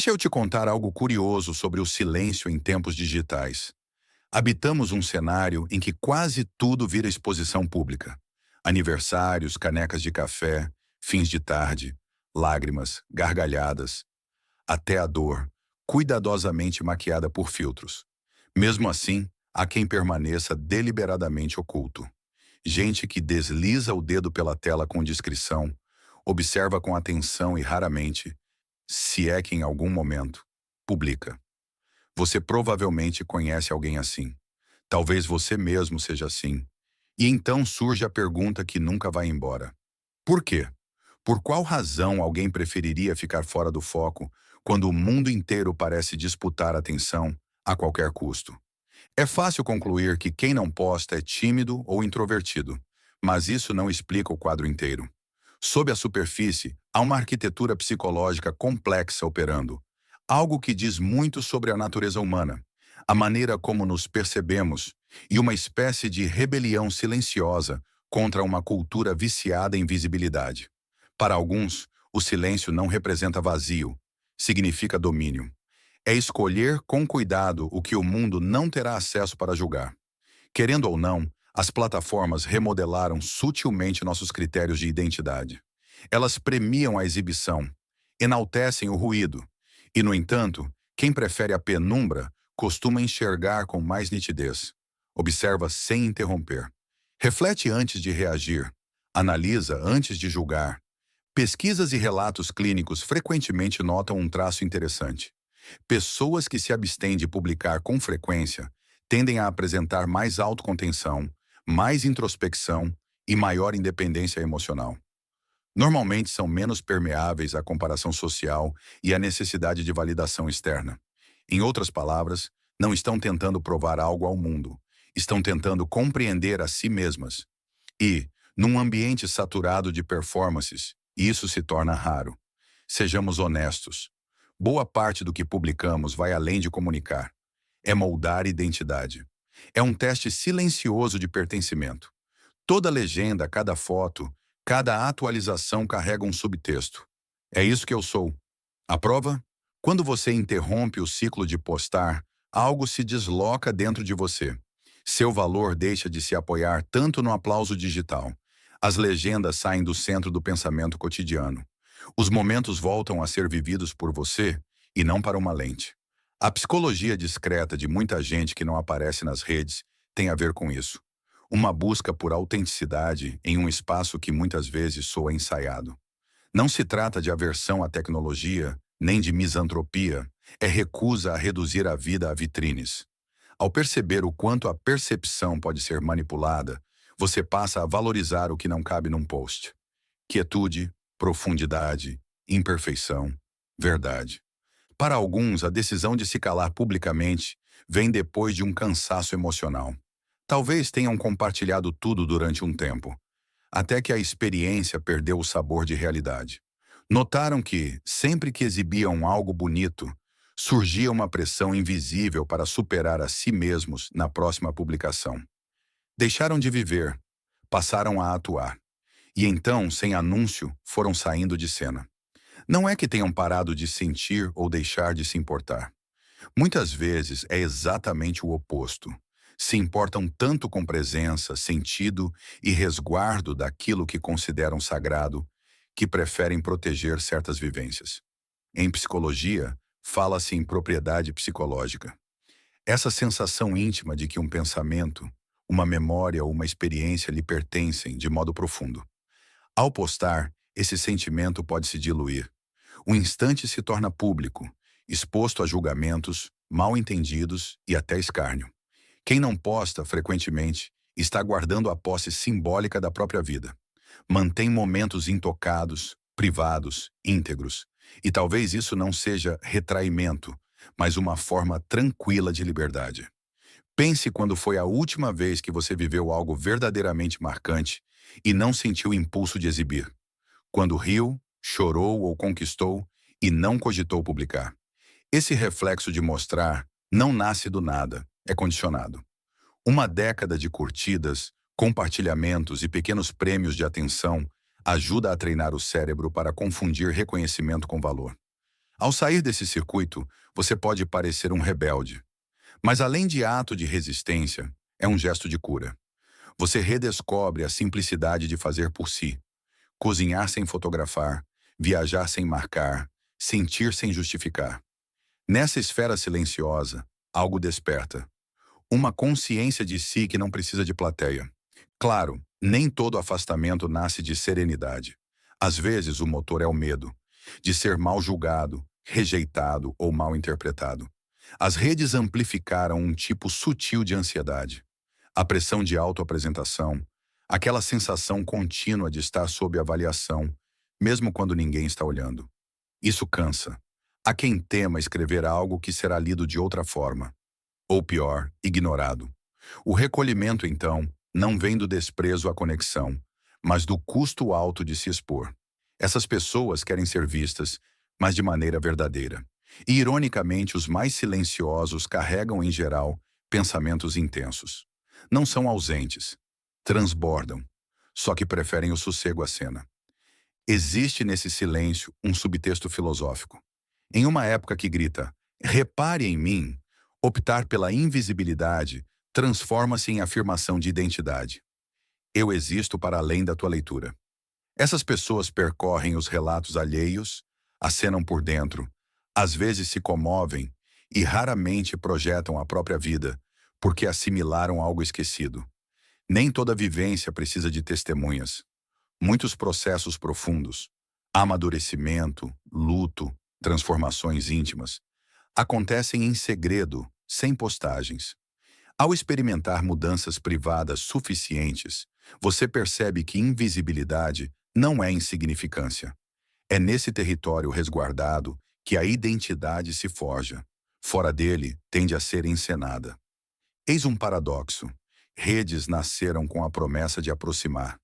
Deixa eu te contar algo curioso sobre o silêncio em tempos digitais. Habitamos um cenário em que quase tudo vira exposição pública. Aniversários, canecas de café, fins de tarde, lágrimas, gargalhadas, até a dor, cuidadosamente maquiada por filtros. Mesmo assim, há quem permaneça deliberadamente oculto. Gente que desliza o dedo pela tela com discrição, observa com atenção e raramente, se é que em algum momento, publica. Você provavelmente conhece alguém assim. Talvez você mesmo seja assim. E então surge a pergunta que nunca vai embora. Por quê? Por qual razão alguém preferiria ficar fora do foco quando o mundo inteiro parece disputar atenção a qualquer custo? É fácil concluir que quem não posta é tímido ou introvertido, mas isso não explica o quadro inteiro. Sob a superfície, há uma arquitetura psicológica complexa operando, algo que diz muito sobre a natureza humana, a maneira como nos percebemos e uma espécie de rebelião silenciosa contra uma cultura viciada em visibilidade. Para alguns, o silêncio não representa vazio, significa domínio. É escolher com cuidado o que o mundo não terá acesso para julgar. Querendo ou não, as plataformas remodelaram sutilmente nossos critérios de identidade. Elas premiam a exibição, enaltecem o ruído, e, no entanto, quem prefere a penumbra costuma enxergar com mais nitidez. Observa sem interromper. Reflete antes de reagir. Analisa antes de julgar. Pesquisas e relatos clínicos frequentemente notam um traço interessante. Pessoas que se abstêm de publicar com frequência tendem a apresentar mais autocontenção, mais introspecção e maior independência emocional. Normalmente são menos permeáveis à comparação social e à necessidade de validação externa. Em outras palavras, não estão tentando provar algo ao mundo, estão tentando compreender a si mesmas. E, num ambiente saturado de performances, isso se torna raro. Sejamos honestos. Boa parte do que publicamos vai além de comunicar. É moldar identidade. É um teste silencioso de pertencimento. Toda legenda, cada foto, cada atualização carrega um subtexto. É isso que eu sou. A prova? Quando você interrompe o ciclo de postar, algo se desloca dentro de você. Seu valor deixa de se apoiar tanto no aplauso digital. As legendas saem do centro do pensamento cotidiano. Os momentos voltam a ser vividos por você e não para uma lente. A psicologia discreta de muita gente que não aparece nas redes tem a ver com isso. Uma busca por autenticidade em um espaço que muitas vezes soa ensaiado. Não se trata de aversão à tecnologia, nem de misantropia, é recusa a reduzir a vida a vitrines. Ao perceber o quanto a percepção pode ser manipulada, você passa a valorizar o que não cabe num post. Quietude, profundidade, imperfeição, verdade. Para alguns, a decisão de se calar publicamente vem depois de um cansaço emocional. Talvez tenham compartilhado tudo durante um tempo, até que a experiência perdeu o sabor de realidade. Notaram que, sempre que exibiam algo bonito, surgia uma pressão invisível para superar a si mesmos na próxima publicação. Deixaram de viver, passaram a atuar. E então, sem anúncio, foram saindo de cena. Não é que tenham parado de sentir ou deixar de se importar. Muitas vezes é exatamente o oposto. Se importam tanto com presença, sentido e resguardo daquilo que consideram sagrado, que preferem proteger certas vivências. Em psicologia, fala-se em propriedade psicológica. Essa sensação íntima de que um pensamento, uma memória ou uma experiência lhe pertencem de modo profundo. Ao postar, esse sentimento pode se diluir. O instante se torna público, exposto a julgamentos, mal entendidos e até escárnio. Quem não posta frequentemente está guardando a posse simbólica da própria vida. Mantém momentos intocados, privados, íntegros. E talvez isso não seja retraimento, mas uma forma tranquila de liberdade. Pense quando foi a última vez que você viveu algo verdadeiramente marcante e não sentiu o impulso de exibir. Quando riu, chorou ou conquistou e não cogitou publicar. Esse reflexo de mostrar não nasce do nada, é condicionado. Uma década de curtidas, compartilhamentos e pequenos prêmios de atenção ajuda a treinar o cérebro para confundir reconhecimento com valor. Ao sair desse circuito, você pode parecer um rebelde. Mas além de ato de resistência, é um gesto de cura. Você redescobre a simplicidade de fazer por si. Cozinhar sem fotografar, viajar sem marcar, sentir sem justificar. Nessa esfera silenciosa, algo desperta. Uma consciência de si que não precisa de plateia. Claro, nem todo afastamento nasce de serenidade. Às vezes o motor é o medo, de ser mal julgado, rejeitado ou mal interpretado. As redes amplificaram um tipo sutil de ansiedade. A pressão de autoapresentação, aquela sensação contínua de estar sob avaliação, mesmo quando ninguém está olhando. Isso cansa. Há quem tema escrever algo que será lido de outra forma, ou pior, ignorado. O recolhimento, então, não vem do desprezo à conexão, mas do custo alto de se expor. Essas pessoas querem ser vistas, mas de maneira verdadeira. E, ironicamente, os mais silenciosos carregam, em geral, pensamentos intensos. Não são ausentes, transbordam, só que preferem o sossego à cena. Existe nesse silêncio um subtexto filosófico. Em uma época que grita, repare em mim, optar pela invisibilidade transforma-se em afirmação de identidade. Eu existo para além da tua leitura. Essas pessoas percorrem os relatos alheios, acenam por dentro, às vezes se comovem e raramente projetam a própria vida, porque assimilaram algo esquecido. Nem toda vivência precisa de testemunhas. Muitos processos profundos, amadurecimento, luto, transformações íntimas, acontecem em segredo, sem postagens. Ao experimentar mudanças privadas suficientes, você percebe que invisibilidade não é insignificância. É nesse território resguardado que a identidade se forja. Fora dele, tende a ser encenada. Eis um paradoxo. Redes nasceram com a promessa de aproximar.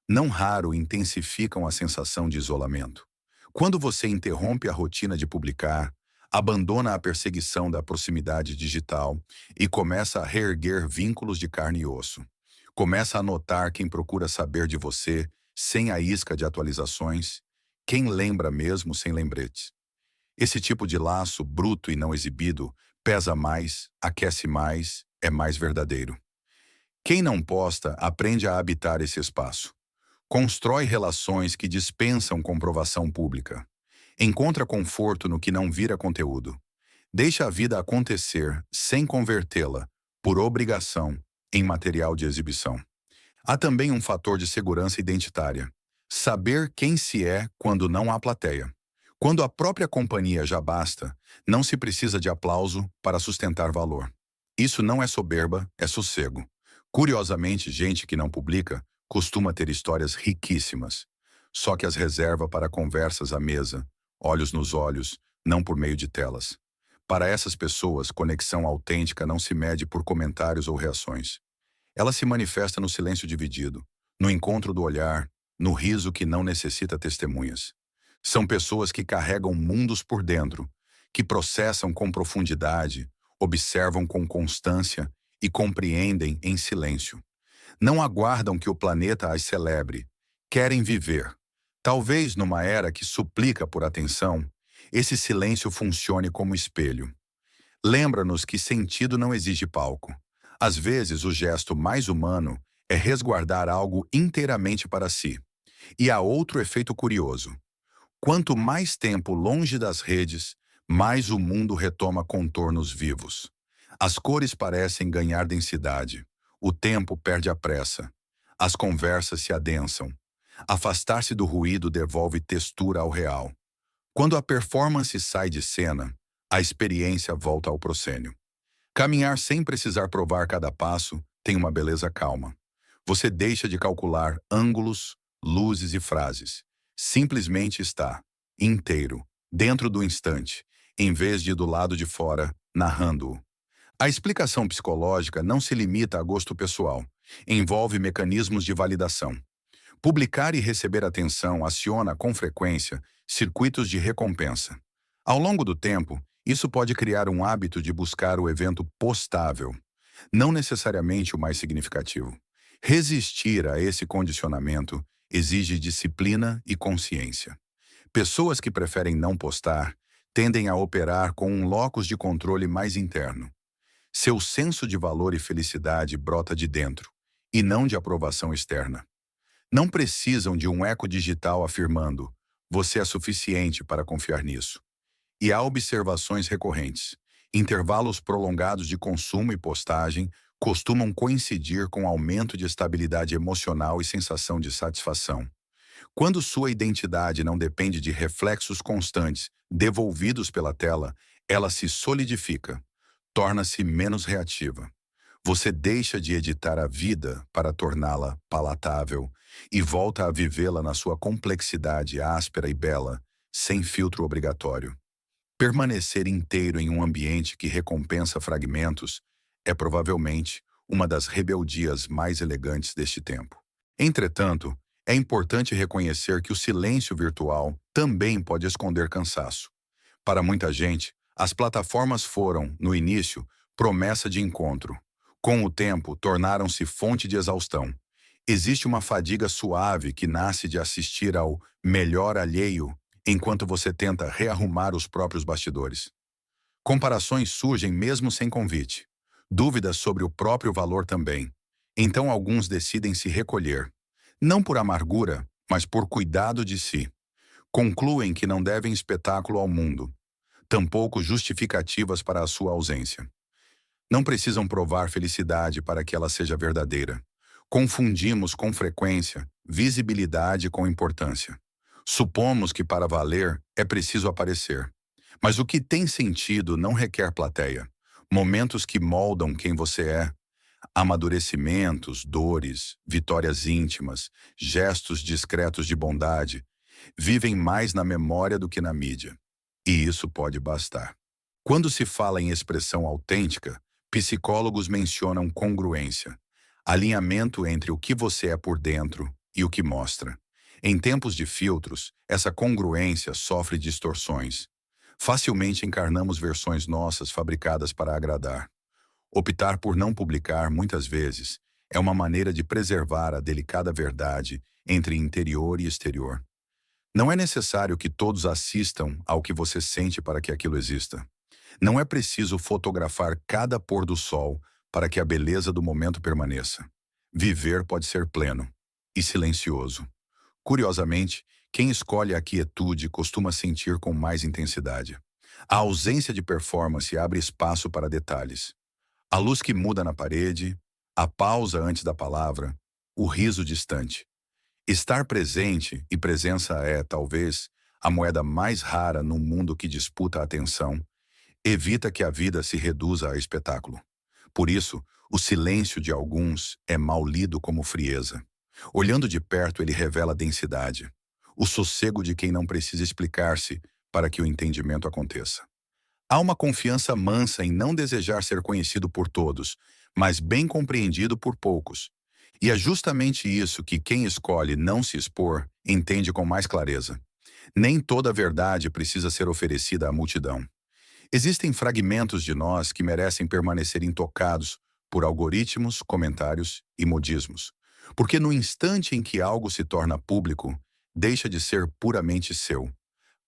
Não raro intensificam a sensação de isolamento. Quando você interrompe a rotina de publicar, abandona a perseguição da proximidade digital e começa a reerguer vínculos de carne e osso. Começa a notar quem procura saber de você sem a isca de atualizações, quem lembra mesmo sem lembretes. Esse tipo de laço, bruto e não exibido, pesa mais, aquece mais, é mais verdadeiro. Quem não posta aprende a habitar esse espaço. Constrói relações que dispensam comprovação pública. Encontra conforto no que não vira conteúdo. Deixa a vida acontecer sem convertê-la, por obrigação, em material de exibição. Há também um fator de segurança identitária. Saber quem se é quando não há plateia. Quando a própria companhia já basta, não se precisa de aplauso para sustentar valor. Isso não é soberba, é sossego. Curiosamente, gente que não publica costuma ter histórias riquíssimas, só que as reserva para conversas à mesa, olhos nos olhos, não por meio de telas. Para essas pessoas, conexão autêntica não se mede por comentários ou reações. Ela se manifesta no silêncio dividido, no encontro do olhar, no riso que não necessita testemunhas. São pessoas que carregam mundos por dentro, que processam com profundidade, observam com constância e compreendem em silêncio. Não aguardam que o planeta as celebre, querem viver. Talvez numa era que suplica por atenção, esse silêncio funcione como espelho. Lembra-nos que sentido não exige palco. Às vezes, o gesto mais humano é resguardar algo inteiramente para si. E há outro efeito curioso. Quanto mais tempo longe das redes, mais o mundo retoma contornos vivos. As cores parecem ganhar densidade. O tempo perde a pressa. As conversas se adensam. Afastar-se do ruído devolve textura ao real. Quando a performance sai de cena, a experiência volta ao proscênio. Caminhar sem precisar provar cada passo tem uma beleza calma. Você deixa de calcular ângulos, luzes e frases. Simplesmente está, inteiro, dentro do instante, em vez de do lado de fora, narrando-o. A explicação psicológica não se limita a gosto pessoal. Envolve mecanismos de validação. Publicar e receber atenção aciona com frequência circuitos de recompensa. Ao longo do tempo, isso pode criar um hábito de buscar o evento postável, não necessariamente o mais significativo. Resistir a esse condicionamento exige disciplina e consciência. Pessoas que preferem não postar tendem a operar com um locus de controle mais interno. Seu senso de valor e felicidade brota de dentro, e não de aprovação externa. Não precisam de um eco digital afirmando: você é suficiente para confiar nisso. E há observações recorrentes. Intervalos prolongados de consumo e postagem costumam coincidir com aumento de estabilidade emocional e sensação de satisfação. Quando sua identidade não depende de reflexos constantes devolvidos pela tela, ela se solidifica, torna-se menos reativa. Você deixa de editar a vida para torná-la palatável e volta a vivê-la na sua complexidade áspera e bela, sem filtro obrigatório. Permanecer inteiro em um ambiente que recompensa fragmentos é provavelmente uma das rebeldias mais elegantes deste tempo. Entretanto, é importante reconhecer que o silêncio virtual também pode esconder cansaço. Para muita gente, as plataformas foram, no início, promessa de encontro. Com o tempo, tornaram-se fonte de exaustão. Existe uma fadiga suave que nasce de assistir ao melhor alheio enquanto você tenta rearrumar os próprios bastidores. Comparações surgem mesmo sem convite. Dúvidas sobre o próprio valor também. Então alguns decidem se recolher. Não por amargura, mas por cuidado de si. Concluem que não devem espetáculo ao mundo, tampouco justificativas para a sua ausência. Não precisam provar felicidade para que ela seja verdadeira. Confundimos com frequência visibilidade com importância. Supomos que para valer é preciso aparecer. Mas o que tem sentido não requer plateia. Momentos que moldam quem você é. Amadurecimentos, dores, vitórias íntimas, gestos discretos de bondade, vivem mais na memória do que na mídia. E isso pode bastar. Quando se fala em expressão autêntica, psicólogos mencionam congruência, alinhamento entre o que você é por dentro e o que mostra. Em tempos de filtros, essa congruência sofre distorções. Facilmente encarnamos versões nossas fabricadas para agradar. Optar por não publicar, muitas vezes, é uma maneira de preservar a delicada verdade entre interior e exterior. Não é necessário que todos assistam ao que você sente para que aquilo exista. Não é preciso fotografar cada pôr do sol para que a beleza do momento permaneça. Viver pode ser pleno e silencioso. Curiosamente, quem escolhe a quietude costuma sentir com mais intensidade. A ausência de performance abre espaço para detalhes. A luz que muda na parede, a pausa antes da palavra, o riso distante. Estar presente e presença é, talvez, a moeda mais rara num mundo que disputa a atenção. Evita que a vida se reduza a espetáculo. Por isso, o silêncio de alguns é mal lido como frieza. Olhando de perto, ele revela densidade. O sossego de quem não precisa explicar-se para que o entendimento aconteça. Há uma confiança mansa em não desejar ser conhecido por todos, mas bem compreendido por poucos. E é justamente isso que quem escolhe não se expor entende com mais clareza. Nem toda a verdade precisa ser oferecida à multidão. Existem fragmentos de nós que merecem permanecer intocados por algoritmos, comentários e modismos. Porque no instante em que algo se torna público, deixa de ser puramente seu.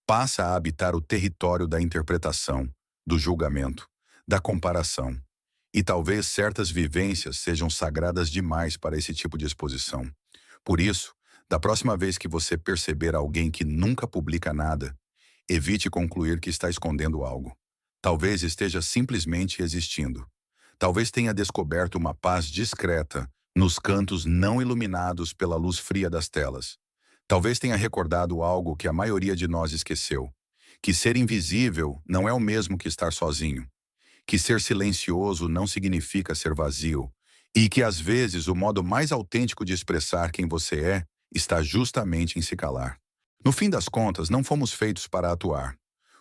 Passa a habitar o território da interpretação, do julgamento, da comparação. E talvez certas vivências sejam sagradas demais para esse tipo de exposição. Por isso, da próxima vez que você perceber alguém que nunca publica nada, evite concluir que está escondendo algo. Talvez esteja simplesmente existindo. Talvez tenha descoberto uma paz discreta nos cantos não iluminados pela luz fria das telas. Talvez tenha recordado algo que a maioria de nós esqueceu. Que ser invisível não é o mesmo que estar sozinho. Que ser silencioso não significa ser vazio. E que às vezes o modo mais autêntico de expressar quem você é está justamente em se calar. No fim das contas, não fomos feitos para atuar.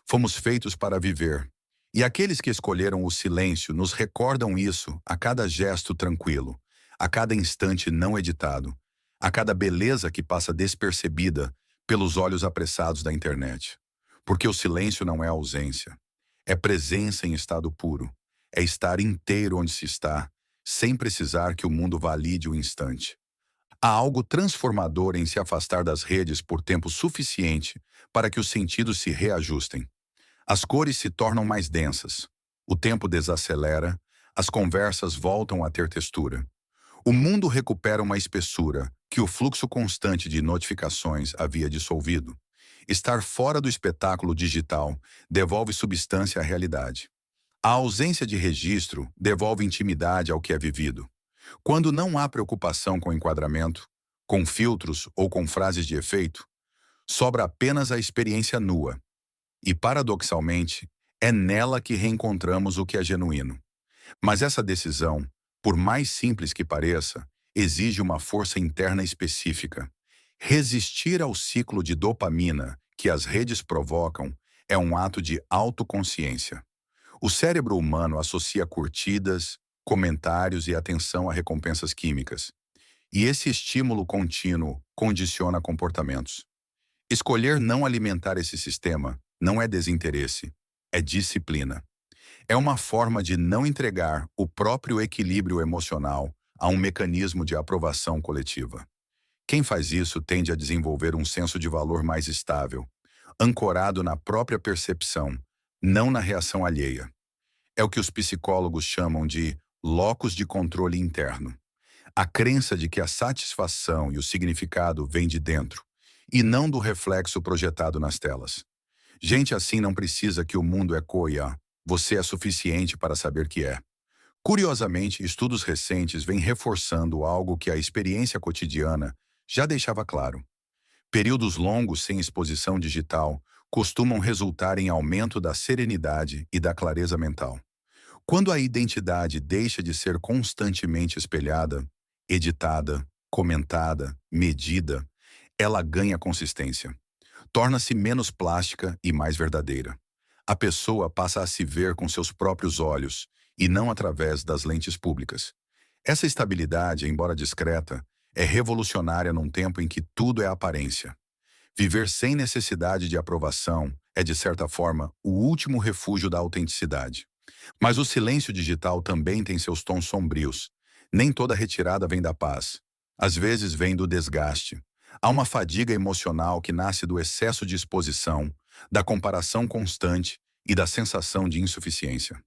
Fomos feitos para viver. E aqueles que escolheram o silêncio nos recordam isso a cada gesto tranquilo, a cada instante não editado, a cada beleza que passa despercebida pelos olhos apressados da internet. Porque o silêncio não é ausência, é presença em estado puro, é estar inteiro onde se está, sem precisar que o mundo valide o instante. Há algo transformador em se afastar das redes por tempo suficiente para que os sentidos se reajustem. As cores se tornam mais densas, o tempo desacelera, as conversas voltam a ter textura. O mundo recupera uma espessura que o fluxo constante de notificações havia dissolvido. Estar fora do espetáculo digital devolve substância à realidade. A ausência de registro devolve intimidade ao que é vivido. Quando não há preocupação com enquadramento, com filtros ou com frases de efeito, sobra apenas a experiência nua. E, paradoxalmente, é nela que reencontramos o que é genuíno. Mas essa decisão, por mais simples que pareça, exige uma força interna específica. Resistir ao ciclo de dopamina que as redes provocam é um ato de autoconsciência. O cérebro humano associa curtidas, comentários e atenção a recompensas químicas. E esse estímulo contínuo condiciona comportamentos. Escolher não alimentar esse sistema não é desinteresse, é disciplina. É uma forma de não entregar o próprio equilíbrio emocional a um mecanismo de aprovação coletiva. Quem faz isso tende a desenvolver um senso de valor mais estável, ancorado na própria percepção, não na reação alheia. É o que os psicólogos chamam de locus de controle interno. A crença de que a satisfação e o significado vêm de dentro, e não do reflexo projetado nas telas. Gente assim não precisa que o mundo ecoe a "você é suficiente para saber que é". Curiosamente, estudos recentes vêm reforçando algo que a experiência cotidiana já deixava claro. Períodos longos sem exposição digital costumam resultar em aumento da serenidade e da clareza mental. Quando a identidade deixa de ser constantemente espelhada, editada, comentada, medida, ela ganha consistência. Torna-se menos plástica e mais verdadeira. A pessoa passa a se ver com seus próprios olhos e não através das lentes públicas. Essa estabilidade, embora discreta, é revolucionária num tempo em que tudo é aparência. Viver sem necessidade de aprovação é, de certa forma, o último refúgio da autenticidade. Mas o silêncio digital também tem seus tons sombrios. Nem toda retirada vem da paz. Às vezes vem do desgaste. Há uma fadiga emocional que nasce do excesso de exposição, da comparação constante e da sensação de insuficiência.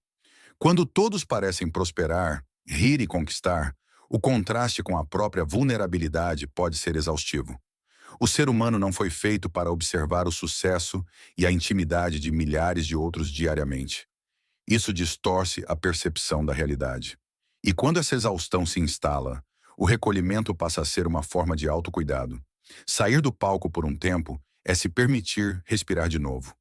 Quando todos parecem prosperar, rir e conquistar, o contraste com a própria vulnerabilidade pode ser exaustivo. O ser humano não foi feito para observar o sucesso e a intimidade de milhares de outros diariamente. Isso distorce a percepção da realidade. E quando essa exaustão se instala, o recolhimento passa a ser uma forma de autocuidado. Sair do palco por um tempo é se permitir respirar de novo.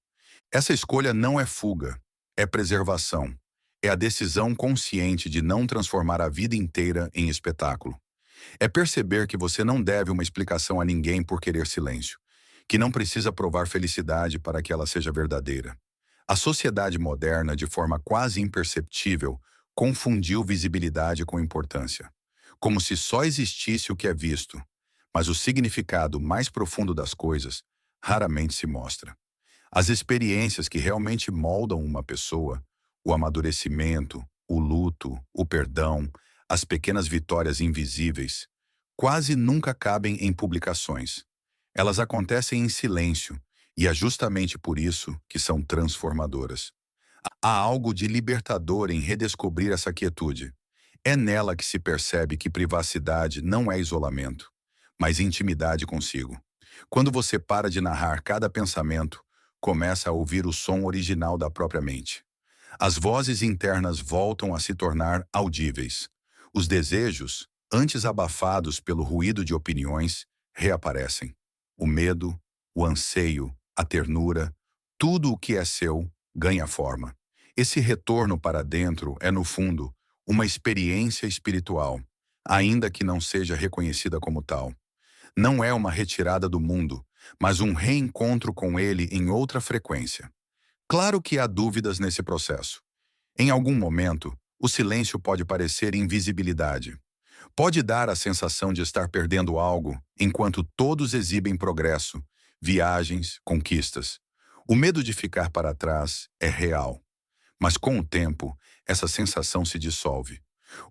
Essa escolha não é fuga, é preservação. É a decisão consciente de não transformar a vida inteira em espetáculo. É perceber que você não deve uma explicação a ninguém por querer silêncio, que não precisa provar felicidade para que ela seja verdadeira. A sociedade moderna, de forma quase imperceptível, confundiu visibilidade com importância, como se só existisse o que é visto, mas o significado mais profundo das coisas raramente se mostra. As experiências que realmente moldam uma pessoa, o amadurecimento, o luto, o perdão, as pequenas vitórias invisíveis, quase nunca cabem em publicações. Elas acontecem em silêncio, e é justamente por isso que são transformadoras. Há algo de libertador em redescobrir essa quietude. É nela que se percebe que privacidade não é isolamento, mas intimidade consigo. Quando você para de narrar cada pensamento, começa a ouvir o som original da própria mente. As vozes internas voltam a se tornar audíveis. Os desejos, antes abafados pelo ruído de opiniões, reaparecem. O medo, o anseio, a ternura, tudo o que é seu ganha forma. Esse retorno para dentro é, no fundo, uma experiência espiritual, ainda que não seja reconhecida como tal. Não é uma retirada do mundo, mas um reencontro com ele em outra frequência. Claro que há dúvidas nesse processo. Em algum momento, o silêncio pode parecer invisibilidade. Pode dar a sensação de estar perdendo algo, enquanto todos exibem progresso, viagens, conquistas. O medo de ficar para trás é real. Mas com o tempo, essa sensação se dissolve.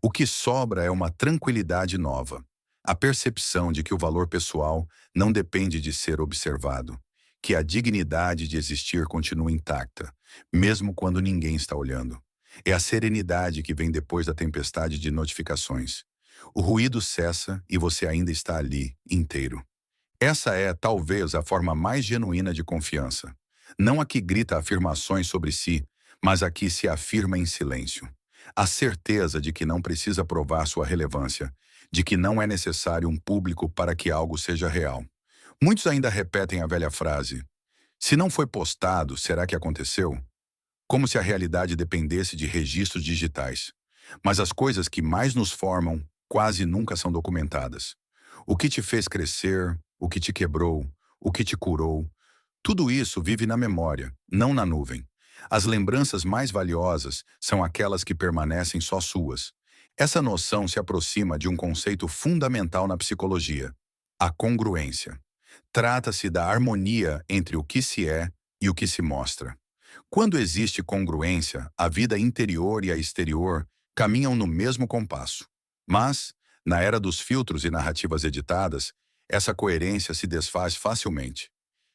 O que sobra é uma tranquilidade nova. A percepção de que o valor pessoal não depende de ser observado, que a dignidade de existir continua intacta, mesmo quando ninguém está olhando. É a serenidade que vem depois da tempestade de notificações. O ruído cessa e você ainda está ali, inteiro. Essa é, talvez, a forma mais genuína de confiança. Não a que grita afirmações sobre si, mas a que se afirma em silêncio. A certeza de que não precisa provar sua relevância, de que não é necessário um público para que algo seja real. Muitos ainda repetem a velha frase: se não foi postado, será que aconteceu? Como se a realidade dependesse de registros digitais. Mas as coisas que mais nos formam quase nunca são documentadas. O que te fez crescer, o que te quebrou, o que te curou, tudo isso vive na memória, não na nuvem. As lembranças mais valiosas são aquelas que permanecem só suas. Essa noção se aproxima de um conceito fundamental na psicologia: a congruência. Trata-se da harmonia entre o que se é e o que se mostra. Quando existe congruência, a vida interior e a exterior caminham no mesmo compasso. Mas, na era dos filtros e narrativas editadas, essa coerência se desfaz facilmente.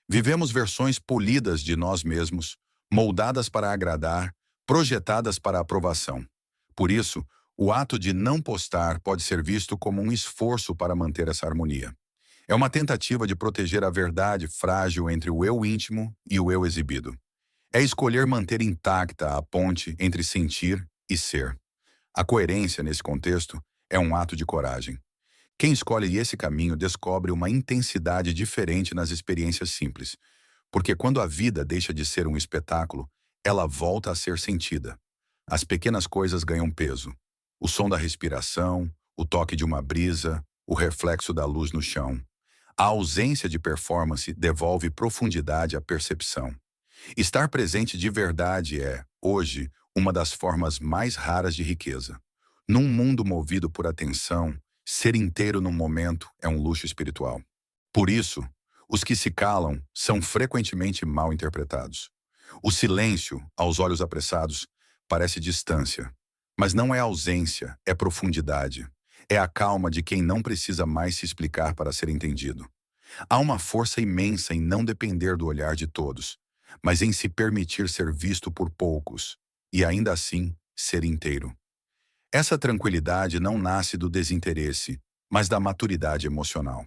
Vivemos versões polidas de nós mesmos, moldadas para agradar, projetadas para aprovação. Por isso, o ato de não postar pode ser visto como um esforço para manter essa harmonia. É uma tentativa de proteger a verdade frágil entre o eu íntimo e o eu exibido. É escolher manter intacta a ponte entre sentir e ser. A coerência, nesse contexto, é um ato de coragem. Quem escolhe esse caminho descobre uma intensidade diferente nas experiências simples, porque quando a vida deixa de ser um espetáculo, ela volta a ser sentida. As pequenas coisas ganham peso. O som da respiração, o toque de uma brisa, o reflexo da luz no chão. A ausência de performance devolve profundidade à percepção. Estar presente de verdade é, hoje, uma das formas mais raras de riqueza. Num mundo movido por atenção, ser inteiro num momento é um luxo espiritual. Por isso, os que se calam são frequentemente mal interpretados. O silêncio, aos olhos apressados, parece distância. Mas não é ausência, é profundidade. É a calma de quem não precisa mais se explicar para ser entendido. Há uma força imensa em não depender do olhar de todos, mas em se permitir ser visto por poucos, e ainda assim ser inteiro. Essa tranquilidade não nasce do desinteresse, mas da maturidade emocional.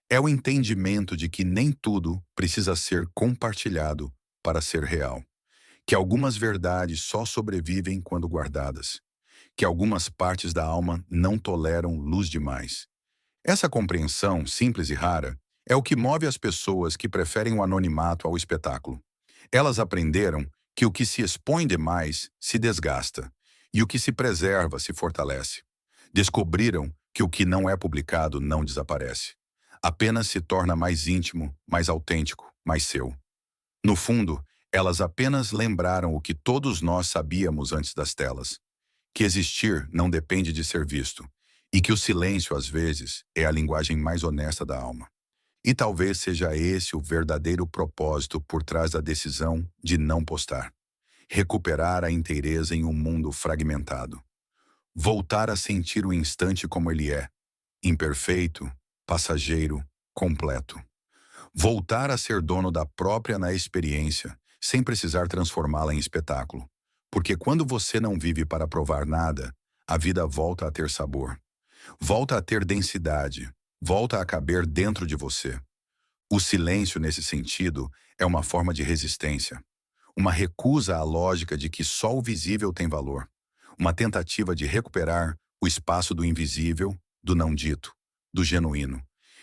É o entendimento de que nem tudo precisa ser compartilhado para ser real, que algumas verdades só sobrevivem quando guardadas, que algumas partes da alma não toleram luz demais. Essa compreensão, simples e rara, é o que move as pessoas que preferem o anonimato ao espetáculo. Elas aprenderam que o que se expõe demais se desgasta e o que se preserva se fortalece. Descobriram que o que não é publicado não desaparece. Apenas se torna mais íntimo, mais autêntico, mais seu. No fundo, elas apenas lembraram o que todos nós sabíamos antes das telas: que existir não depende de ser visto, e que o silêncio, às vezes, é a linguagem mais honesta da alma. E talvez seja esse o verdadeiro propósito por trás da decisão de não postar: recuperar a inteireza em um mundo fragmentado. Voltar a sentir o instante como ele é, imperfeito, passageiro, completo. Voltar a ser dono da própria na experiência, sem precisar transformá-la em espetáculo. Porque quando você não vive para provar nada, a vida volta a ter sabor. Volta a ter densidade, volta a caber dentro de você. O silêncio, nesse sentido, é uma forma de resistência. Uma recusa à lógica de que só o visível tem valor. Uma tentativa de recuperar o espaço do invisível, do não dito, do genuíno.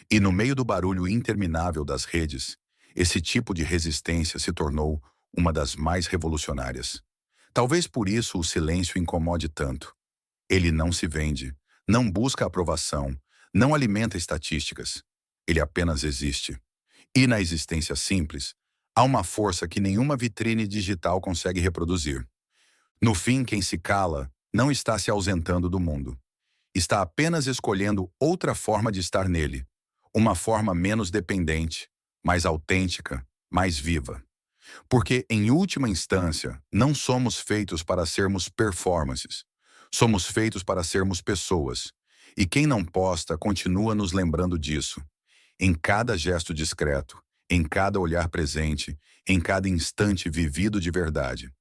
E no meio do barulho interminável das redes, esse tipo de resistência se tornou uma das mais revolucionárias. Talvez por isso o silêncio incomode tanto. Ele não se vende, não busca aprovação, não alimenta estatísticas. Ele apenas existe. E na existência simples, há uma força que nenhuma vitrine digital consegue reproduzir. No fim, quem se cala não está se ausentando do mundo. Está apenas escolhendo outra forma de estar nele. Uma forma menos dependente, mais autêntica, mais viva. Porque, em última instância, não somos feitos para sermos performances. Somos feitos para sermos pessoas. E quem não posta continua nos lembrando disso. Em cada gesto discreto, em cada olhar presente, em cada instante vivido de verdade.